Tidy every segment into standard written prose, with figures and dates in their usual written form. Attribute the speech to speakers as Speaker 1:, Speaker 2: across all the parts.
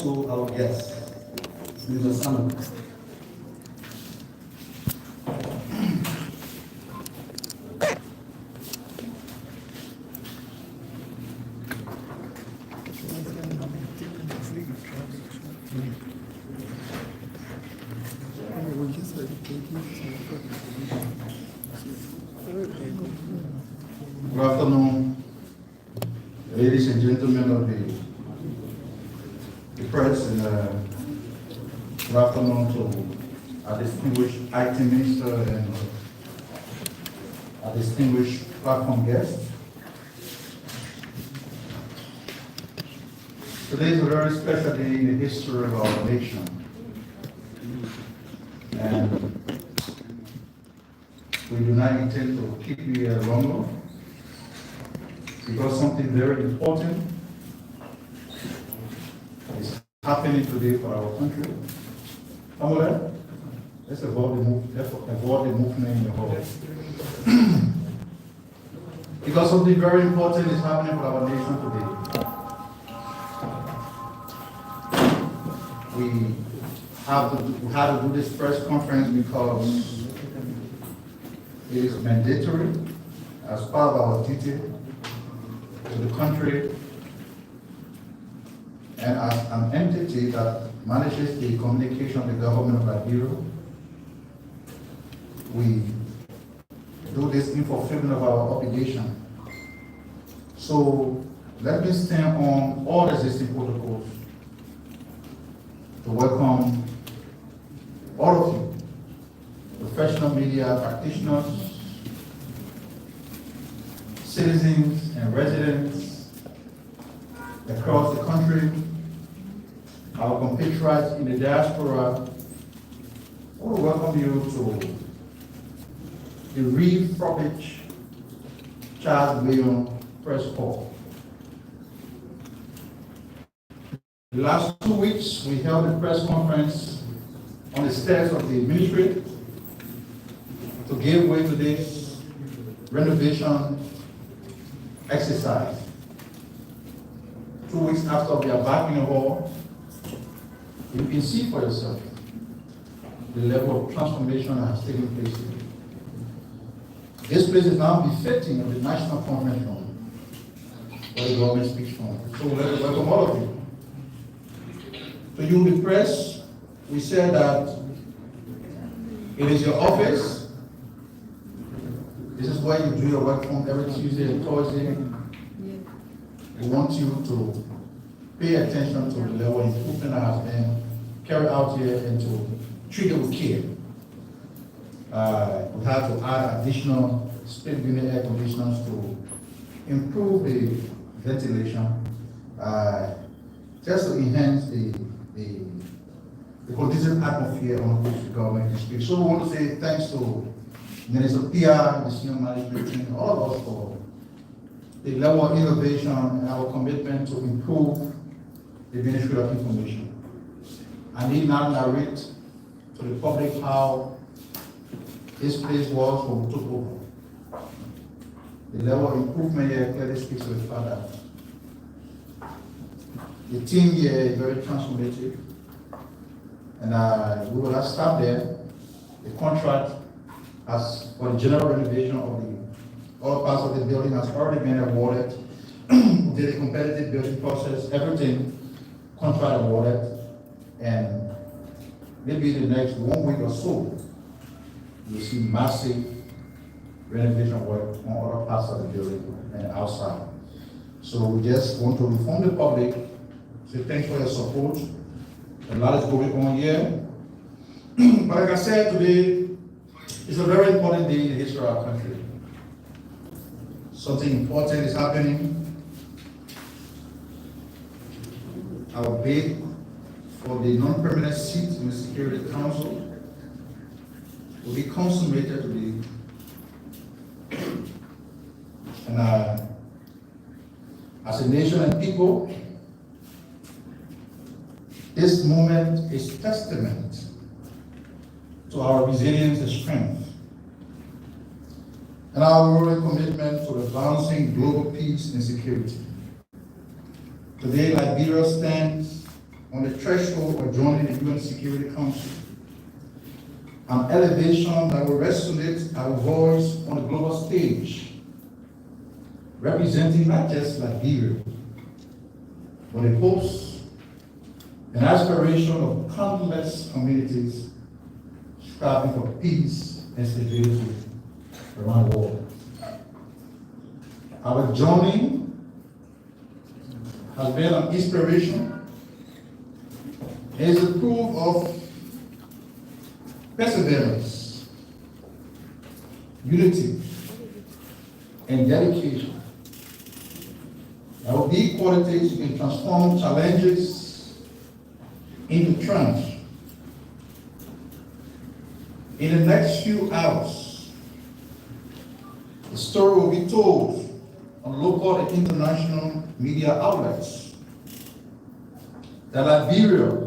Speaker 1: to our guests. Mr. Samuel.
Speaker 2: Good afternoon, ladies and gentlemen of the press, and good afternoon to our distinguished acting minister and our distinguished platform guests. Today is a very special day in the history of our nation. And we do not intend to keep you here longer because something very important is happening today for our country. Somewhere, let's avoid the movement in the hall. Because something very important is happening for our nation today. We had to do this press conference because it is mandatory as part of our duty to the country and as an entity that manages the communication of the government of Liberia. We do this in fulfillment of our obligation. So let me stand on all existing protocols to welcome all of you, professional media practitioners, citizens and residents across the country, our compatriots in the diaspora. I want to welcome you to the Reeve Froppage Charles William Press Hall. The last 2 weeks, we held a press conference on the stairs of the ministry to give way to this renovation exercise. 2 weeks after we are back in the hall, you can see for yourself the level of transformation that has taken place here. This place is now befitting of the National Conference Room, where the government speaks from. So let's welcome all of you. To you, the press, we said that it is your office. This is where you do your work from every Tuesday and Thursday. We want you to pay attention to the level of improvement that has been carried out here and to treat it with care. We have to add additional split unit air conditioners to improve the ventilation, just to enhance the condition atmosphere on which the government can speak. So we want to say thanks to Minister PR, the senior management team, all of us for the level of innovation and our commitment to improve the Ministry of Information. I need not narrate to the public how this place was when we took over. The level of improvement here clearly speaks to the fact that the team here is very transformative. And we will not stop there. The contract as for the general renovation of all parts of the building has already been awarded. We did a competitive building process, everything contract awarded, and maybe in the next 1 week or so, you'll see massive renovation work on other parts of the building and outside. So we just want to inform the public, say thanks for your support. A lot is going on here. But like I said, today is a very important day in the history of our country. Something important is happening. Our bid for the non-permanent seat in the Security Council will be consummated today. And as a nation and people, this moment is testament to our resilience and strength, and our growing commitment to advancing global peace and security. Today, Liberia stands on the threshold of joining the UN Security Council. An elevation that will resonate our voice on the global stage, representing not just Liberia, but the hopes and aspiration of countless communities striving for peace and stability around the world. Our journey has been an inspiration and is a proof of perseverance, unity, and dedication. There will be qualities you can transform challenges into triumph. In the next few hours, the story will be told on local and international media outlets that Liberia,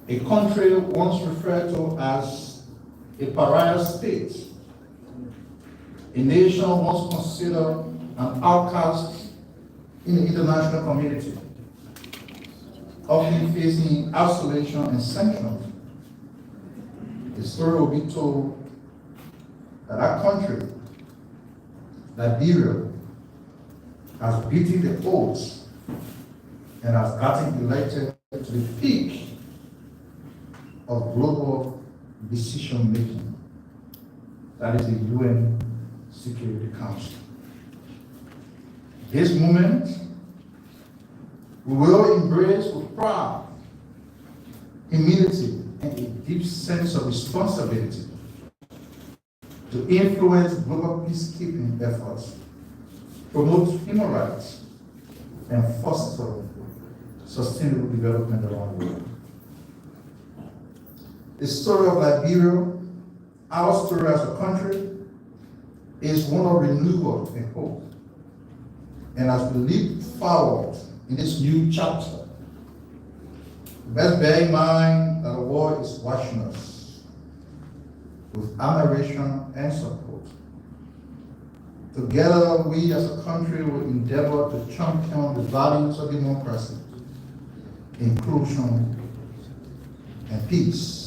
Speaker 2: a country once referred to as a pariah state, a nation once considered an outcast in the international community, often facing isolation and sanctions. The story will be told that our country, Liberia, has beaten the odds and has gotten elected to the peak of global decision making. That is the UN Security Council. This moment, we will embrace with pride, humility, and a deep sense of responsibility to influence global peacekeeping efforts, promote human rights, and foster sustainable development around the world. The story of Liberia, our story as a country, is one of renewal and hope. And as we leap forward in this new chapter, let's bear in mind that the world is watching us with admiration and support. Together, we as a country will endeavor to champion the values of democracy, inclusion, and peace.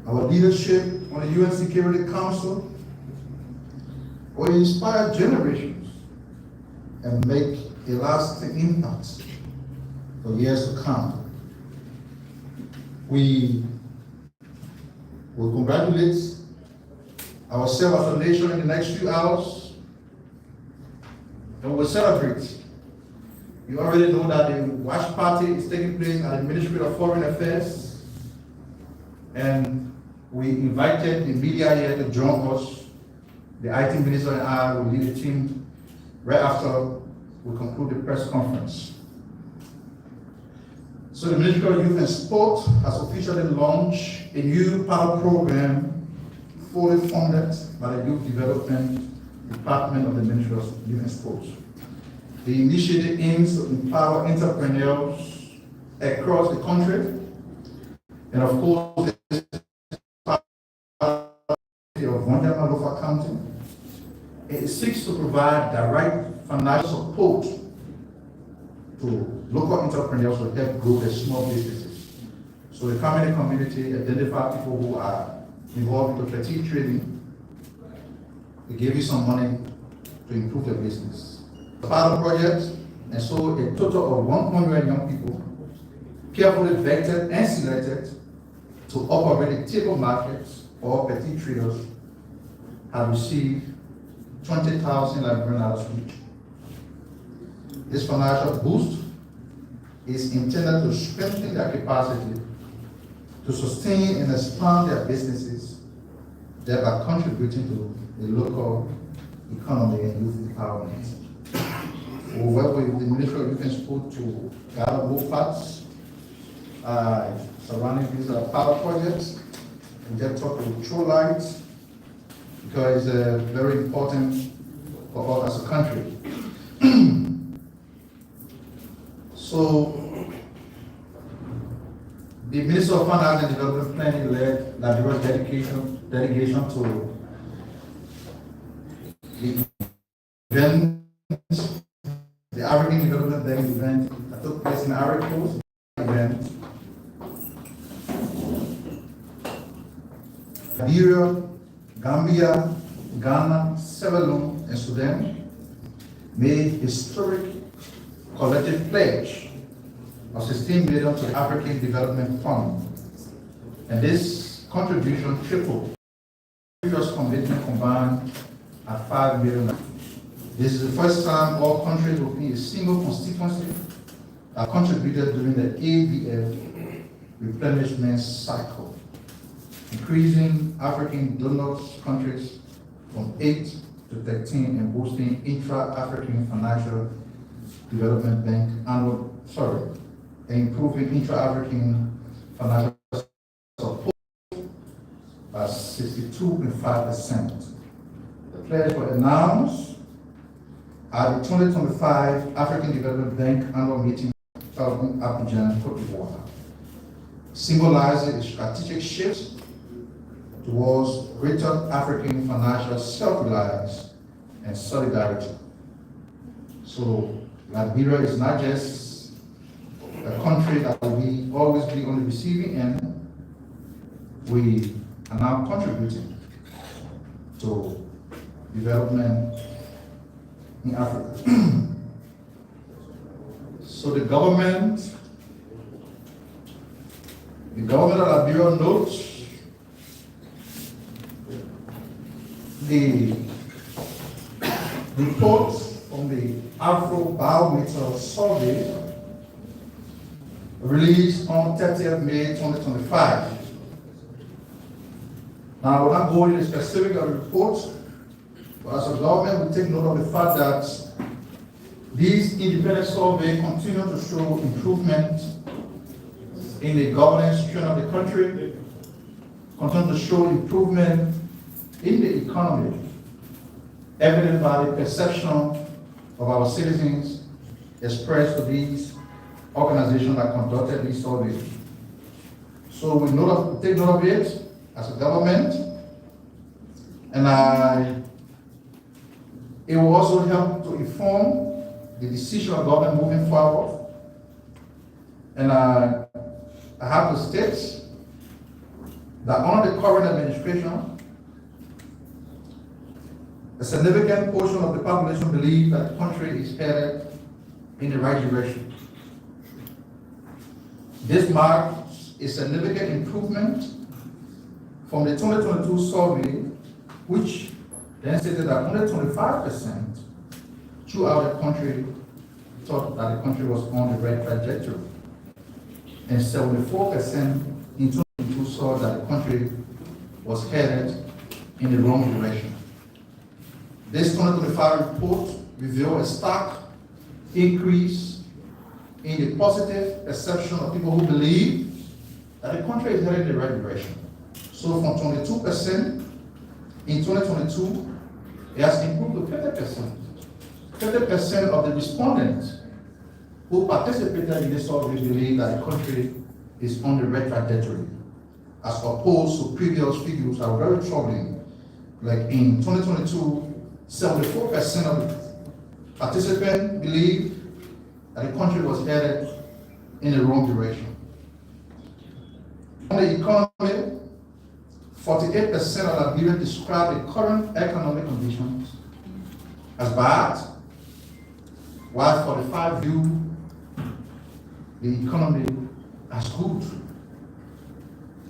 Speaker 2: Our leadership on the UN Security Council will inspire generations and make a lasting impact for years to come. We will congratulate ourselves as a nation in the next few hours, and we'll celebrate. You already know that the watch party is taking place at the Ministry of Foreign Affairs, and we invited the media here to join us. The IT Minister and I will lead the team right after we conclude the press conference. So the Ministry of Youth and Sport has officially launched a new pilot program fully funded by the Youth Development Department of the Ministry of Youth and Sport. The initiative aims to empower entrepreneurs across the country, and of course, this of Wonderma Local County. It seeks to provide direct financial support to local entrepreneurs to help grow their small businesses. So the community identify people who are involved in petty trading. We give you some money to improve their business. Part of the project, and so a total of 100 young people, carefully vetted and selected to operate the table markets or petty traders, have received 20,000 Liberian dollars each. This financial boost is intended to strengthen their capacity to sustain and expand their businesses, thereby contributing to the local economy and youth empowerment. We work with the Ministry of Youth and Sport to gather more funds surrounding these pilot projects, and get talk with True Light, because it's very important for us as a country. So, the Minister of Finance and Development Planning led Liberia's delegation to the event, the African Development Bank event that took took place in Ivory Coast event. Liberia, Gambia, Ghana, Sierra Leone, and Sudan made historic collective pledge of 16 million to the African Development Fund. And this contribution tripled the previous commitment combined at 5 million. This is the first time all countries within a single constituency have contributed during the ADF replenishment cycle, increasing African donors countries from 8 to 13 and boosting intra-African financial development bank improving intra-African financial support by 62.5%. The pledge was announced at the 2025 African Development Bank annual meeting held in Abidjan, Cote d'Ivoire, symbolizing a strategic shift towards greater African financial self-reliance and solidarity. So Liberia is not just a country that will always be on the receiving end. We are now contributing to development in Africa. So the government of Liberia notes the report from the Afro-Barometer survey released on 30th May 2025. Now, I will not go into the specific of the report, but as a government, we take note of the fact that these independent surveys continue to show improvement in the governance strength of the country, continue to show improvement in the economy, evident by the perception of our citizens expressed to these organizations that conducted these surveys. So we take note of it as a government, and it will also help to inform the decision of government moving forward. And I have to state that under the current administration, a significant portion of the population believe that the country is headed in the right direction. This marks a significant improvement from the 2022 survey, which then stated that only 25% throughout the country thought that the country was on the right trajectory, and 74% in 2022 saw that the country was headed in the wrong direction. This 2025 report revealed a stark increase in the positive perception of people who believe that the country is headed in the right direction. So from 22% in 2022, it has improved to 50%. 50% of the respondents who participated in this survey believe that the country is on the right trajectory, as opposed to previous figures that were very troubling. Like in 2022, 74% of the participants believe that the country was headed in the wrong direction. On the economy, 48% of Liberians describe the current economic conditions as bad, while 45% view the economy as good.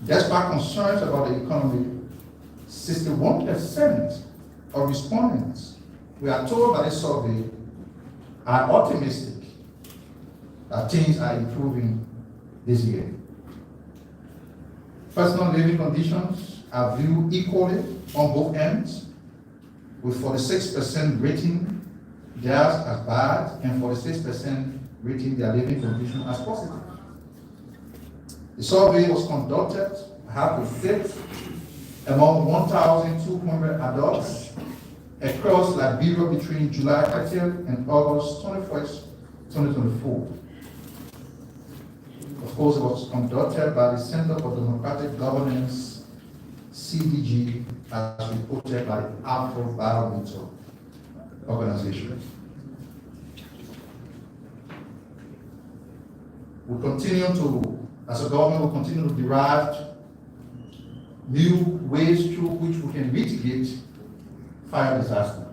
Speaker 2: Despite concerns about the economy, 61% of respondents, we are told by this survey, are optimistic that things are improving this year. Personal living conditions are viewed equally on both ends, with 46% rating theirs as bad and 46% rating their living condition as positive. The survey was conducted, I have to state, among 1,200 adults across Liberia between July 30th and August 21st, 2024. Of course, it was conducted by the Center for Democratic Governance, CDG, as reported by the Afro-Barometer organization. we continue to, as a government, we continue to derive new ways through which we can mitigate fire disaster.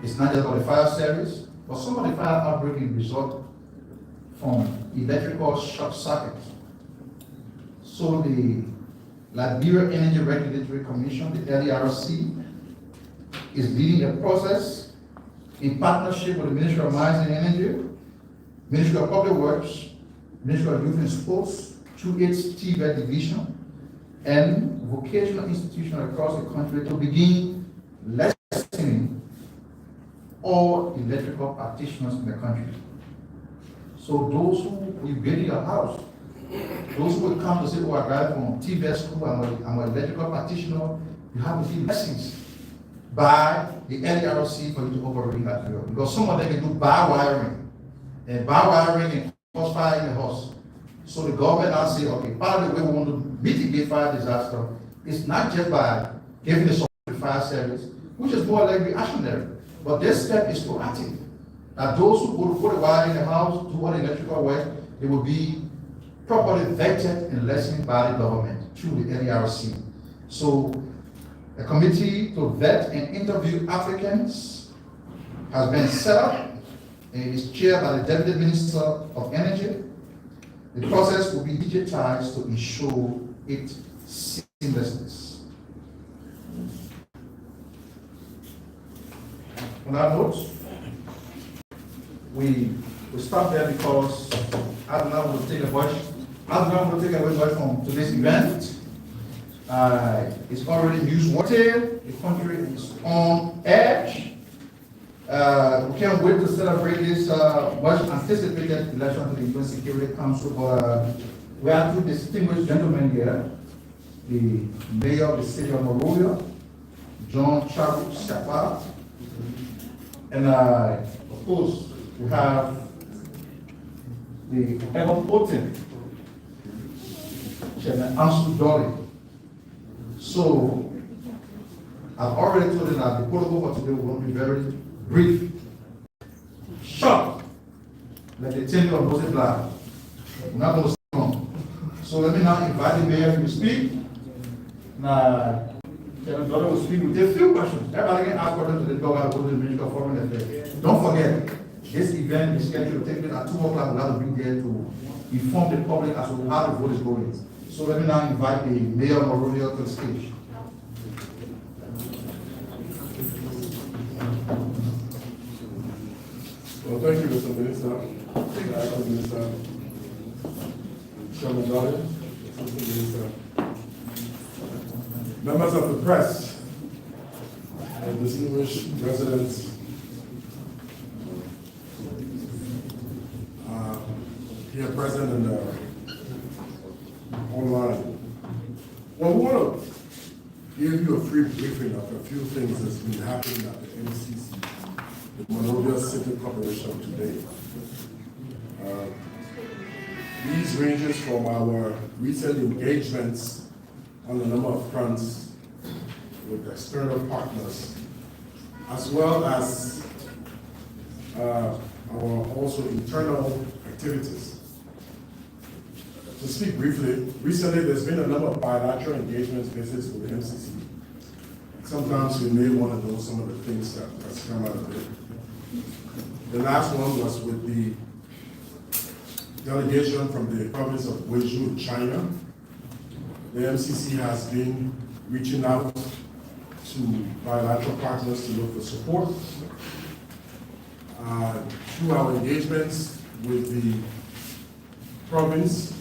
Speaker 2: It's not just about the fire service, but some of the fire outbreak result from electrical short circuit. So the Liberia Energy Regulatory Commission, the LERC, is leading a process in partnership with the Ministry of Mines and Energy, Ministry of Public Works, Ministry of Youth and Sports, through its TVET division, and vocational institutions across the country to begin lessening all electrical practitioners in the country. So those who you get in your house, those who will come to say, oh, I graduated from TVET school, I'm an electrical practitioner, you have to give lessons by the LERC for you to operate that field. Because some of them can do bar wiring, and cause fire in the house. So the government now say, okay, part of the way we want to mitigate fire disaster is not just by giving the support to fire service, which is more like reactionary, but this step is proactive. That those who go to put a wire in the house, do all the electrical work, they will be properly vetted and lessened by the government through the LERC. So a committee to vet and interview applicants has been set up and is chaired by the Deputy Minister of Energy. The process will be digitized to ensure its seamlessness. On that note, we stop there because I do not want to take away much from today's event. It's already newsworthy. The country is on edge. We can't wait to celebrate this much anticipated election to the UN Security Council. But we have two distinguished gentlemen here: the mayor of the city of Monrovia, John Charles Shepard, and of course we have the ever potent Chairman Ansu Dolly. So I've already told you that the protocol for today will be very brief, short, like the tenure of Moses Black. We're not going to stay long. So let me now invite the mayor to speak. Now, Chairman Dolly will speak with a few questions. Everybody can ask questions to the governor, go to the Minister of Foreign Affairs. Don't forget, this event is scheduled to take place at 2 o'clock. We'll have to be there to inform the public as to how the vote is going. So let me now invite the mayor of Monrovia to the stage.
Speaker 3: Well, thank you, Mr. Minister, Mr. Acting Minister, Chairman Dolly, Assistant Minister, members of the press, and distinguished residents here present and online. Well, we want to give you a free briefing of a few things that's been happening at the MCC, the Monrovia City Corporation today. These ranges from our recent engagements on a number of fronts with external partners, as well as our also internal activities. To speak briefly, recently there's been a number of bilateral engagements visits with the MCC. Sometimes we may want to know some of the things that has come out of it. The last one was with the delegation from the province of Guizhou in China. The MCC has been reaching out to bilateral partners to look for support. Through our engagements with the province,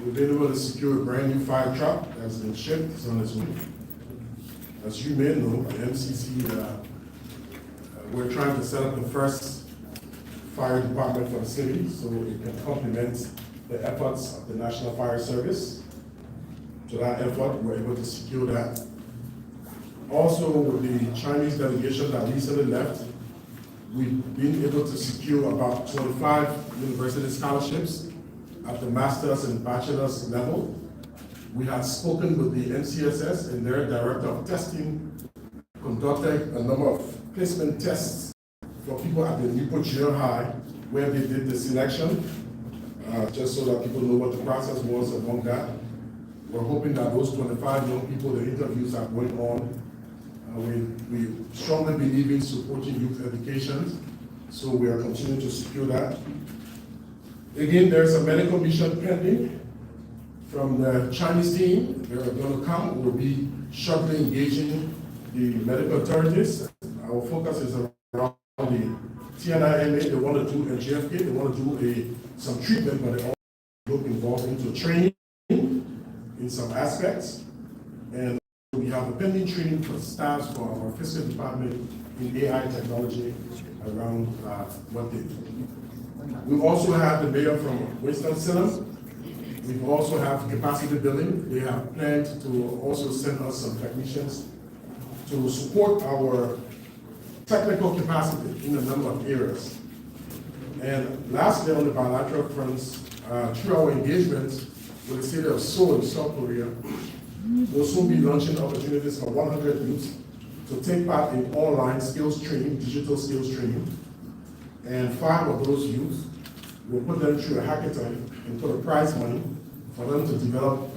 Speaker 3: we've been able to secure a brand new fire truck that's been shipped. It's on its way. As you may know, the MCC, we're trying to set up the first fire department for the city so it can complement the efforts of the National Fire Service. To that effort, we're able to secure that. Also, with the Chinese delegation that recently left, we've been able to secure about 25 university scholarships at the master's and bachelor's level. We had spoken with the NCSS and their director of testing, conducted a number of placement tests for people at the Newport Junior High where they did the selection, just so that people know what the process was among that. We're hoping that those 25 young people, the interviews are going on. We strongly believe in supporting youth education, so we are continuing to secure that. Again, there's a medical mission pending from the Chinese team. They're going to come. We'll be shortly engaging the medical authorities. Our focus is around the TNIMA. They want to do a JFK. They want to do some treatment, but they also look involved into training in some aspects. And we have a pending training for staff for our fiscal department in AI technology around what they do. We also have the mayor from Winston-Salem. We also have capacity building. They have planned to also send us some technicians to support our technical capacity in a number of areas. And lastly, on the bilateral fronts, through our engagement with the city of Seoul in South Korea, we'll soon be launching opportunities for 100 youths to take part in online skills training, digital skills training. And 5 of those youths, we'll put them through a hackathon and put a prize money for them to develop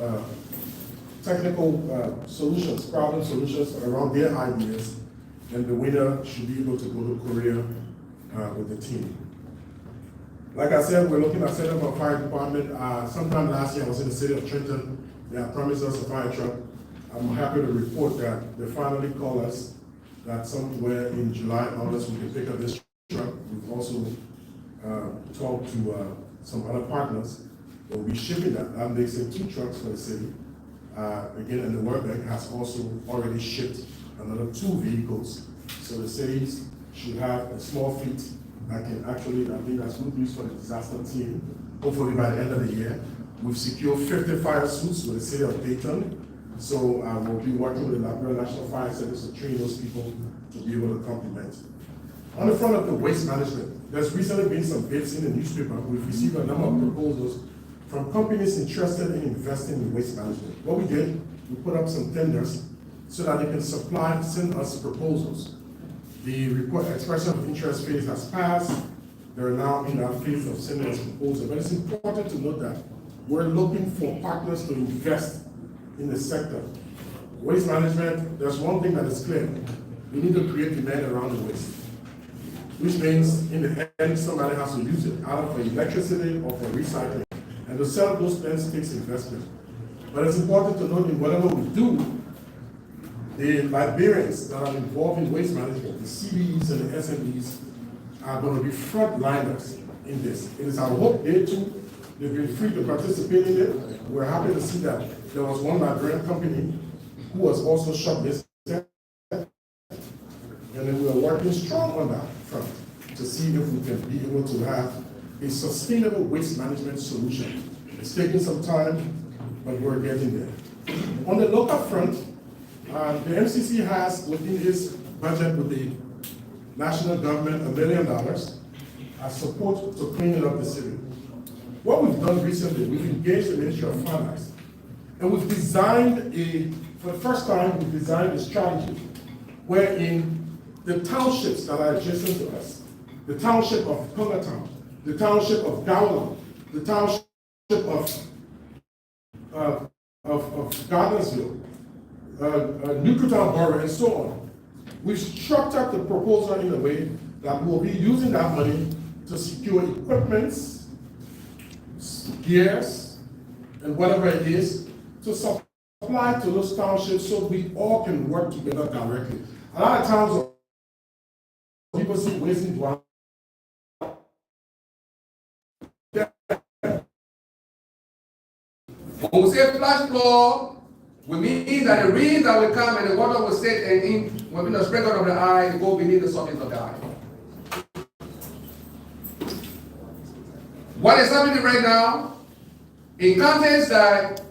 Speaker 3: technical solutions, problem solutions around their ideas. And the winner should be able to go to Korea with the team. Like I said, we're looking at setting up a fire department. Sometime last year, I was in the city of Trenton. They had promised us a fire truck. I'm happy to report that they finally called us that somewhere in July, August, we can pick up this truck. We've also talked to some other partners. We'll be shipping that. That makes it 2 trucks for the city. Again, and the World Bank has also already shipped another 2 vehicles. So the cities should have a small fleet that can actually, I think that's good news for the disaster team. Hopefully by the end of the year, we've secured 50 fire suits with the city of Dayton. So we'll be working with the Liberia National Fire Service to train those people to be able to complement. On the front of the waste management, there's recently been some bids in the newspaper. We've received a number of proposals from companies interested in investing in waste management. What we did, we put up some tenders so that they can send us proposals. The expression of interest phase has passed. They're now in that phase of sending us proposals. But it's important to note that we're looking for partners to invest in the sector. Waste management, there's one thing that is clear. We need to create demand around the waste, which means in the end, somebody has to use it, either for electricity or for recycling. And to sell those plants takes investment. But it's important to note in whatever we do, the Liberians that are involved in waste management, the CBEs and the SMEs, are going to be frontliners in this. It is our hope they too, they've been free to participate in it. We're happy to see that there was one Liberian company who was also shortlisted. And then we are working strong on that front to see if we can be able to have a sustainable waste management solution. It's taking some time, but we're getting there. On the local front, the MCC has within its budget with the national government $1 million as support to cleaning up the city. What we've done recently, we've engaged the Ministry of Finance, and we've designed for the first time, we've designed a strategy wherein the townships that are adjacent to us, the township of Congatown, the township of Gowland, the township of Gardnersville, Newtown Borough, and so on. We've structured the proposal in a way that we'll be using that money to secure equipment, gears, and whatever it is, to supply to those townships so we all can work together directly. A lot of times, people see waste into one.
Speaker 4: When we say flash flood, we mean that the rain that will come and the water will sit and will be the spread out of the eye and go beneath the surface of the eye. What is happening right now, in contexts that